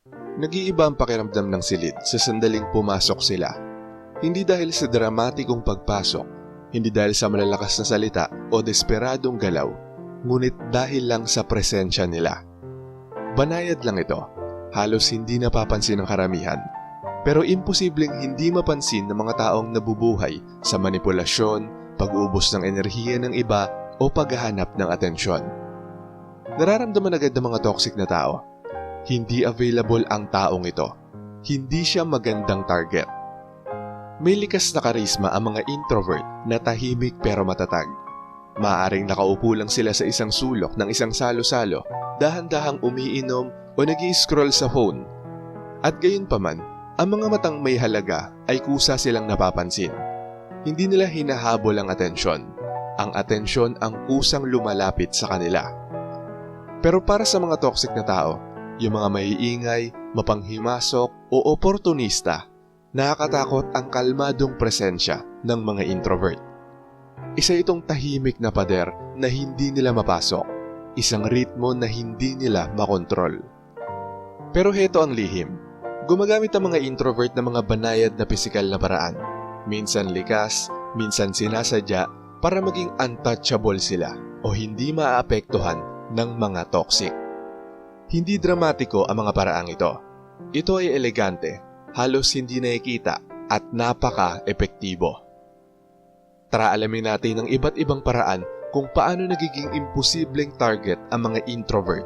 Nag-iiba ang pakiramdam ng silid sa sandaling pumasok sila. Hindi dahil sa dramatikong pagpasok, hindi dahil sa malalakas na salita o desperadong galaw, ngunit dahil lang sa presensya nila. Banayad lang ito, halos hindi napapansin ng karamihan. Pero imposibleng hindi mapansin ng mga taong nabubuhay sa manipulasyon, pag-ubos ng enerhiya ng iba o paghahanap ng atensyon. Nararamdaman agad ng mga toxic na tao. Hindi available ang taong ito. Hindi siya magandang target. May likas na karisma ang mga introvert na tahimik pero matatag. Maaaring nakaupo lang sila sa isang sulok ng isang salo-salo, dahan-dahang umiinom o nag-i-scroll sa phone. At gayunpaman, ang mga matang may halaga ay kusa silang napapansin. Hindi nila hinahabol ang atensyon. Ang atensyon ang kusang lumalapit sa kanila. Pero para sa mga toxic na tao, yung mga maiingay, mapanghimasok o oportunista, nakakatakot ang kalmadong presensya ng mga introvert. Isa itong tahimik na pader na hindi nila mapasok, isang ritmo na hindi nila makontrol. Pero heto ang lihim. Gumagamit ang mga introvert ng mga banayad na pisikal na paraan. Minsan likas, minsan sinasadya para maging untouchable sila o hindi maaapektuhan ng mga toxic. Hindi dramatiko ang mga paraang ito. Ito ay elegante, halos hindi nakikita at napaka-epektibo. Tara alamin natin ang iba't ibang paraan kung paano nagiging imposibleng target ang mga introvert,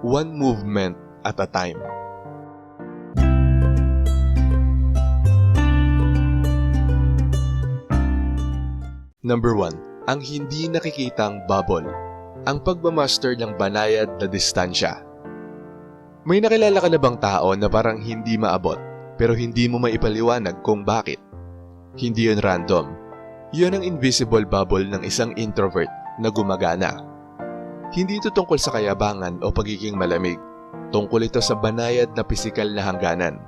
one movement at a time. Number 1. Ang hindi nakikitang bubble. Ang pagmamaster ng banayad na distansya. May nakilala ka na bang tao na parang hindi maabot pero hindi mo maipaliwanag kung bakit? Hindi yun random. Yun ang invisible bubble ng isang introvert na gumagana. Hindi ito tungkol sa kayabangan o pagiging malamig. Tungkol ito sa banayad na pisikal na hangganan.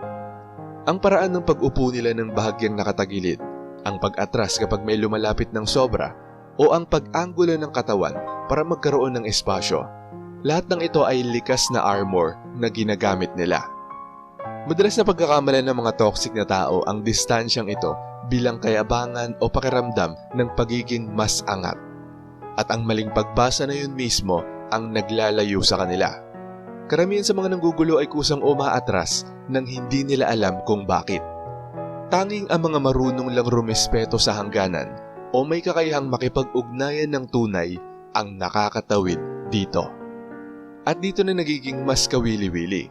Ang paraan ng pag-upo nila ng bahagyang nakatagilid, ang pag-atras kapag may lumalapit ng sobra, o ang pag-anggulo ng katawan para magkaroon ng espasyo. Lahat ng ito ay likas na armor na ginagamit nila. Madalas na pagkakamala ng mga toxic na tao ang distansyang ito bilang kayabangan o pakiramdam ng pagiging mas angat. At ang maling pagbasa na yun mismo ang naglalayo sa kanila. Karamihan sa mga nanggugulo ay kusang umaatras nang hindi nila alam kung bakit. Tanging ang mga marunong lang rumespeto sa hangganan o may kakayahang makipag-ugnayan ng tunay ang nakakatawid dito. At dito na nagiging mas kawili-wili.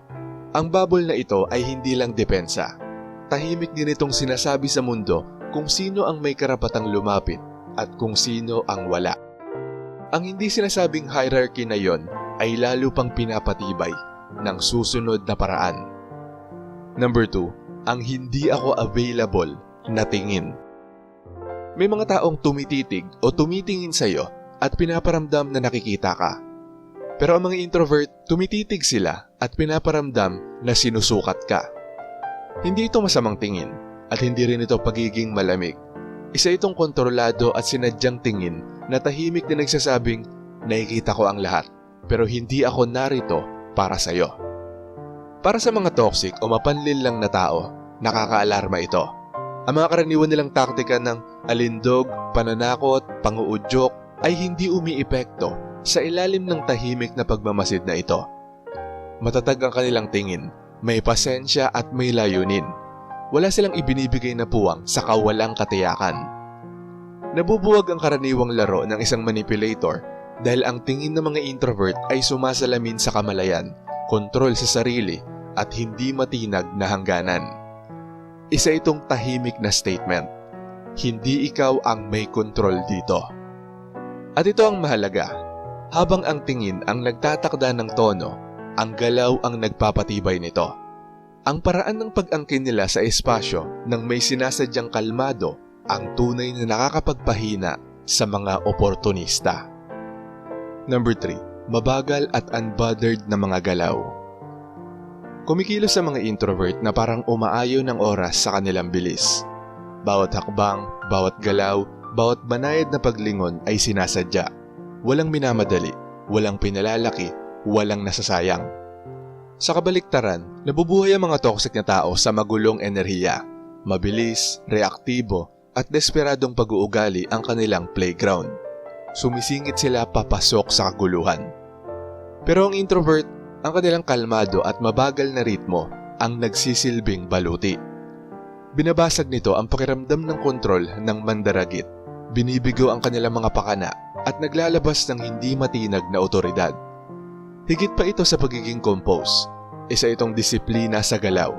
Ang bubble na ito ay hindi lang depensa. Tahimik din itong sinasabi sa mundo kung sino ang may karapatang lumapit at kung sino ang wala. Ang hindi sinasabing hierarchy na yon ay lalo pang pinapatibay ng susunod na paraan. Number 2, ang hindi ako available na tingin. May mga taong tumititig o tumitingin sa iyo at pinaparamdam na nakikita ka. Pero ang mga introvert, tumititig sila at pinaparamdam na sinusukat ka. Hindi ito masamang tingin at hindi rin ito pagiging malamig. Isa itong kontrolado at sinadyang tingin na tahimik na nagsasabing, nakikita ko ang lahat pero hindi ako narito para sa iyo. Para sa mga toxic o mapanlil lang na tao, nakakaalarma ito. Ang mga karaniwan nilang taktika ng alindog, pananakot, panguudyok ay hindi umiepekto sa ilalim ng tahimik na pagmamasid na ito. Matatag ang kanilang tingin, may pasensya at may layunin. Wala silang ibinibigay na puwang sa kawalang katiyakan. Nabubuwag ang karaniwang laro ng isang manipulator dahil ang tingin ng mga introvert ay sumasalamin sa kamalayan, kontrol sa sarili at hindi matinag na hangganan. Isa itong tahimik na statement. Hindi ikaw ang may kontrol dito. At ito ang mahalaga. Habang ang tingin ang nagtatakda ng tono, ang galaw ang nagpapatibay nito. Ang paraan ng pag-angkin nila sa espasyo nang may sinasadyang kalmado ang tunay na nakakapagpahina sa mga oportunista. Number 3, mabagal at unbothered na mga galaw. Kumikilos sa mga introvert na parang umaayaw ng oras sa kanilang bilis. Bawat hakbang, bawat galaw, bawat banayad na paglingon ay sinasadya. Walang minamadali, walang pinalalaki, walang nasasayang. Sa kabaliktaran, nabubuhay ang mga toxic na tao sa magulong enerhiya. Mabilis, reaktibo, at desperadong pag-uugali ang kanilang playground. Sumisingit sila papasok sa kaguluhan. Pero ang introvert, ang kanilang kalmado at mabagal na ritmo ang nagsisilbing baluti. Binabasag nito ang pakiramdam ng kontrol ng mandaragit. Binibigo ang kanilang mga pakana at naglalabas ng hindi matinag na otoridad. Higit pa ito sa pagiging compose. Isa itong disiplina sa galaw.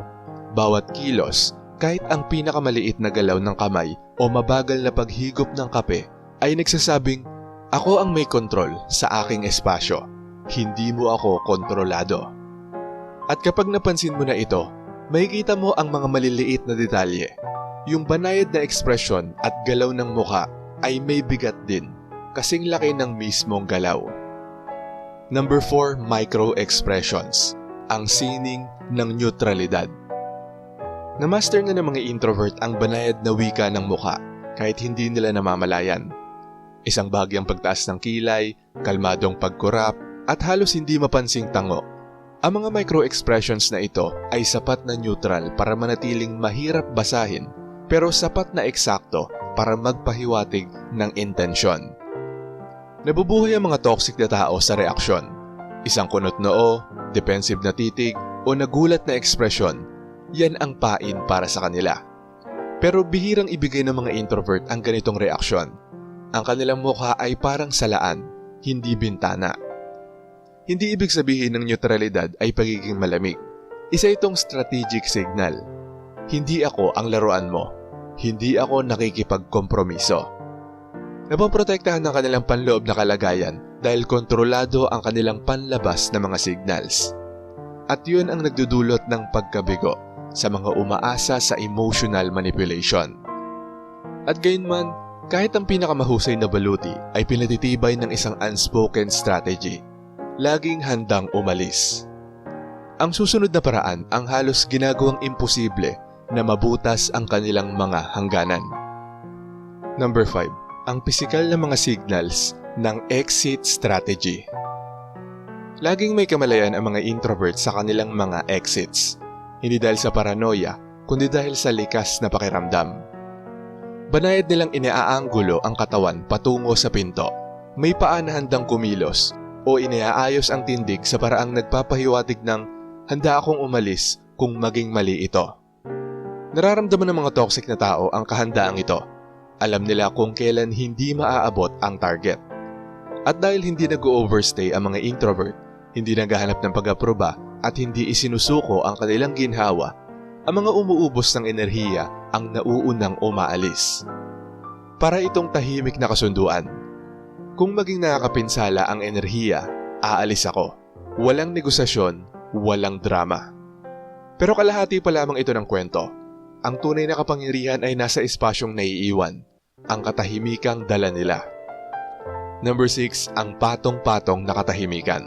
Bawat kilos, kahit ang pinakamaliit na galaw ng kamay o mabagal na paghigop ng kape, ay nagsasabing, "Ako ang may kontrol sa aking espasyo. Hindi mo ako kontrolado." At kapag napansin mo na ito, makikita mo ang mga maliliit na detalye. Yung banayad na ekspresyon at galaw ng mukha ay may bigat din, kasing laki ng mismong galaw. Number 4, micro-expressions. Ang sining ng neutralidad. Namaster na ng mga introvert ang banayad na wika ng mukha kahit hindi nila namamalayan. Isang bahagyang pagtaas ng kilay, kalmadong pagkurap, at halos hindi mapansing tango. Ang mga micro-expressions na ito ay sapat na neutral para manatiling mahirap basahin pero sapat na eksakto para magpahiwatig ng intensyon. Nabubuhay ang mga toxic na tao sa reaksyon. Isang kunot noo, defensive na titig o nagulat na ekspresyon, yan ang pain para sa kanila. Pero bihirang ibigay ng mga introvert ang ganitong reaksyon. Ang kanilang mukha ay parang salaan, hindi bintana. Hindi ibig sabihin ng neutralidad ay pagiging malamig. Isa itong strategic signal. Hindi ako ang laruan mo. Hindi ako nakikipagkompromiso. Napoprotektahan ng kanilang panloob na kalagayan dahil kontrolado ang kanilang panlabas na mga signals. At yun ang nagdudulot ng pagkabigo sa mga umaasa sa emotional manipulation. At gayunman, kahit ang pinakamahusay na baluti ay pinatitibay ng isang unspoken strategy. Laging handang umalis. Ang susunod na paraan ang halos ginagawang imposible na mabutas ang kanilang mga hangganan. Number 5. Ang pisikal na mga signals ng exit strategy. Laging may kamalayan ang mga introvert sa kanilang mga exits. Hindi dahil sa paranoia, kundi dahil sa likas na pakiramdam. Banayad nilang iniaanggulo ang katawan patungo sa pinto. May paa na handang kumilos o iniaayos ang tindig sa paraang nagpapahiwatig ng handa akong umalis kung maging mali ito. Nararamdaman ng mga toxic na tao ang kahandaang ito. Alam nila kung kailan hindi maaabot ang target. At dahil hindi nag-overstay ang mga introvert, hindi naghahanap ng pag-aproba at hindi isinusuko ang kanilang ginhawa, ang mga umuubos ng enerhiya ang nauunang umaalis. Para itong tahimik na kasunduan. Kung maging nakakapinsala ang enerhiya, aalis ako. Walang negosasyon, walang drama. Pero kalahati pa lamang ito ng kwento. Ang tunay na kapangyarihan ay nasa espasyong naiiwan. Ang katahimikang dala nila. Number 6, ang patong-patong na katahimikan.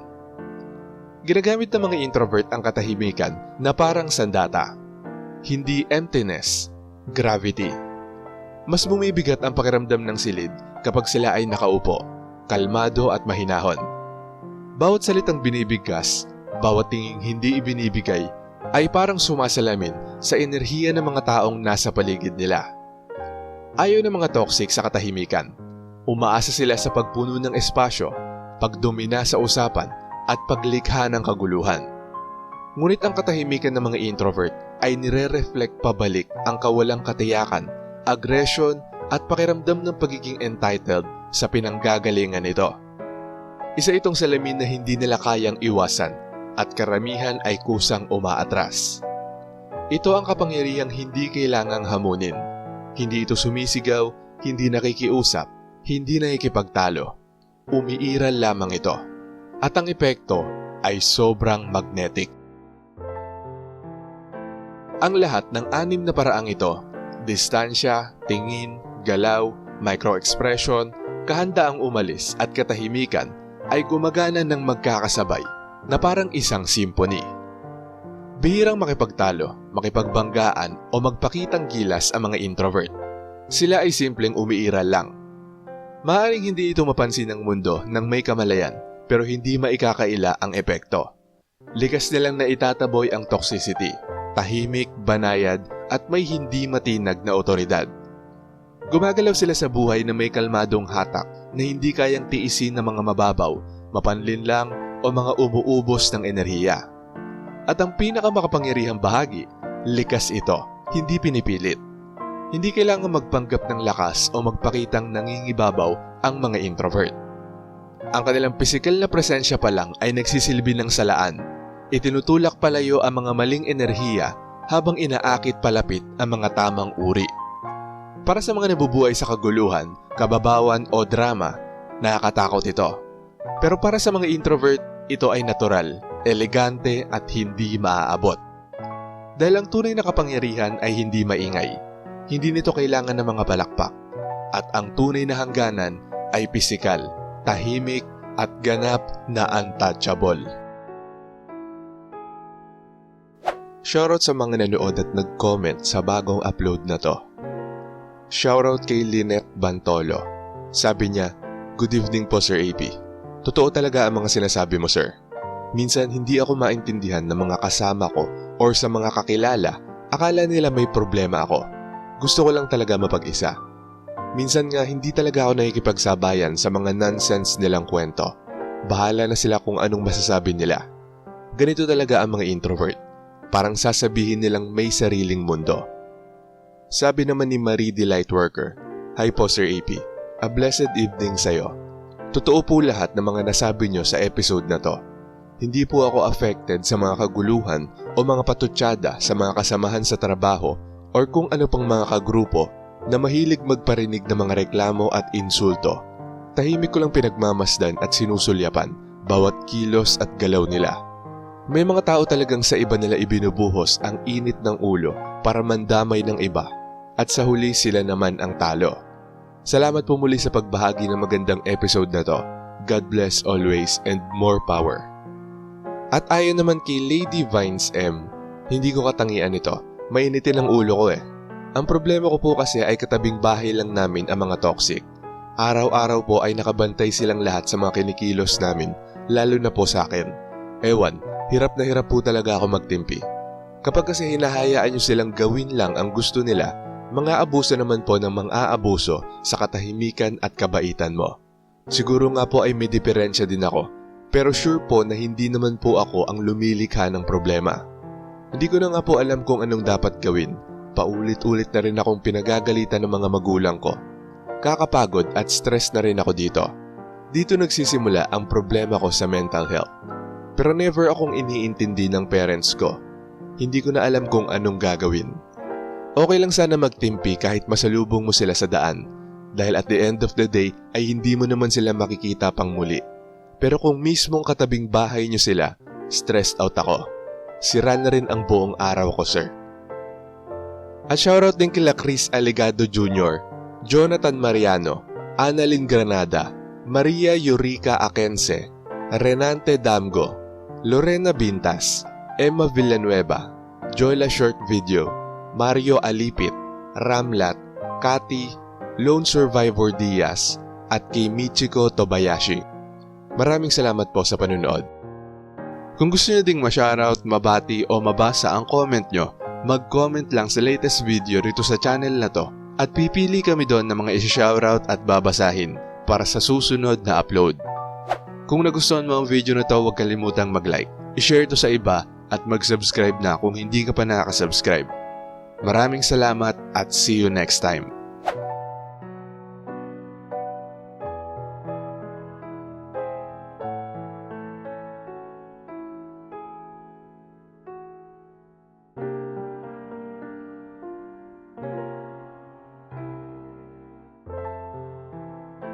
Ginagamit ng mga introvert ang katahimikan na parang sandata. Hindi emptiness, gravity. Mas bumibigat ang pakiramdam ng silid kapag sila ay nakaupo, kalmado at mahinahon. Bawat salitang binibigkas, bawat tinging hindi ibinibigay, ay parang sumasalamin sa enerhiya ng mga taong nasa paligid nila. Ayaw ng mga toxic sa katahimikan. Umaasa sila sa pagpuno ng espasyo, pagdomina sa usapan, at paglikha ng kaguluhan. Ngunit ang katahimikan ng mga introvert ay nire-reflect pabalik ang kawalang katiyakan, aggression, at pakiramdam ng pagiging entitled sa pinanggagalingan nito. Isa itong salamin na hindi nila kayang iwasan at karamihan ay kusang umaatras. Ito ang kapangyarihang hindi kailangang hamunin. Hindi ito sumisigaw, hindi nakikiusap, hindi nakikipagtalo. Umiiral lamang ito. At ang epekto ay sobrang magnetic. Ang lahat ng 6 na paraang ito, distansya, tingin, galaw, micro-expression, kahandaang umalis at katahimikan ay gumagana ng magkakasabay na parang isang symphony. Bihirang makipagtalo, makipagbanggaan o magpakitang gilas ang mga introvert. Sila ay simpleng umiiral lang. Maaaring hindi ito mapansin ng mundo ng may kamalayan pero hindi maikakaila ang epekto. Likas nilang na itataboy ang toxicity, tahimik, banayad at may hindi matinag na otoridad. Gumagalaw sila sa buhay na may kalmadong hatak na hindi kayang tiisin ng mga mababaw, mapanlinlang o mga umuubos ng enerhiya. At ang pinakamakapangyarihang bahagi, likas ito, hindi pinipilit. Hindi kailangan magpanggap ng lakas o magpakitang nangingibabaw ang mga introvert. Ang kanilang pisikal na presensya pa lang ay nagsisilbi ng salaan. Itinutulak palayo ang mga maling enerhiya habang inaakit palapit ang mga tamang uri. Para sa mga nabubuhay sa kaguluhan, kababawan o drama, nakakatakot ito. Pero para sa mga introvert, ito ay natural, elegante at hindi maaabot. Dahil ang tunay na kapangyarihan ay hindi maingay. Hindi nito kailangan ng mga palakpak. At ang tunay na hangganan ay pisikal, tahimik at ganap na untouchable. Shoutout sa mga nanood at nag-comment sa bagong upload na to. Shoutout kay Lynette Bantolo. Sabi niya, "Good evening po Sir AP. Totoo talaga ang mga sinasabi mo sir. Minsan hindi ako maintindihan ng mga kasama ko or sa mga kakilala, akala nila may problema ako. Gusto ko lang talaga mapag-isa. Minsan nga hindi talaga ako nakikipagsabayan sa mga nonsense nilang kwento. Bahala na sila kung anong masasabi nila. Ganito talaga ang mga introvert. Parang sasabihin nilang may sariling mundo." Sabi naman ni Marie the Lightworker, "Hi po Sir AP, a blessed evening sa'yo. Totoo po lahat ng mga nasabi nyo sa episode na to. Hindi po ako affected sa mga kaguluhan o mga patutsada sa mga kasamahan sa trabaho or kung ano pang mga kagrupo na mahilig magparinig ng mga reklamo at insulto. Tahimik ko lang pinagmamasdan at sinusulyapan bawat kilos at galaw nila. May mga tao talagang sa iba nila ibinubuhos ang init ng ulo para mandamay ng iba at sa huli sila naman ang talo. Salamat po muli sa pagbahagi ng magandang episode na to. God bless always and more power." At ayon naman kay Lady Vines M, "Hindi ko katangian ito. Mainitin ang ulo ko eh. Ang problema ko po kasi ay katabing bahay lang namin ang mga toxic. Araw-araw po ay nakabantay silang lahat sa mga kinikilos namin, lalo na po sa akin. Ewan, hirap na hirap po talaga ako magtimpi. Kapag kasi hinahayaan nyo silang gawin lang ang gusto nila, mga abuso naman po ng mang-aabuso sa katahimikan at kabaitan mo. Siguro nga po ay may diferensya din ako, pero sure po na hindi naman po ako ang lumilikha ng problema. Hindi ko na nga po alam kung anong dapat gawin. Paulit-ulit na rin akong pinagagalitan ng mga magulang ko. Kakapagod at stress na rin ako dito. Dito nagsisimula ang problema ko sa mental health. Pero never akong iniintindi ng parents ko. Hindi ko na alam kung anong gagawin. Okay lang sana magtimpi kahit masalubong mo sila sa daan. Dahil at the end of the day ay hindi mo naman sila makikita pang muli. Pero kung mismong katabing bahay nyo sila, stressed out ako. Sira na rin ang buong araw ko sir." At shoutout din kila Chris Alegado Jr., Jonathan Mariano, Annalyn Granada, Maria Eureka Akense, Renante Damgo, Lorena Bintas, Emma Villanueva, Joyla Short Video, Mario Alipit, Ramlat, Kati, Lone Survivor Diaz, at kay Michiko Tobayashi. Maraming salamat po sa panunood. Kung gusto nyo ding ma-shoutout, mabati o mabasa ang comment nyo, mag-comment lang sa latest video rito sa channel na to at pipili kami doon ng mga isi-shoutout at babasahin para sa susunod na upload. Kung nagustuhan mo ang video na to, huwag kalimutang mag-like, i-share to sa iba at mag-subscribe na kung hindi ka pa nakaka-subscribe. Maraming salamat at see you next time.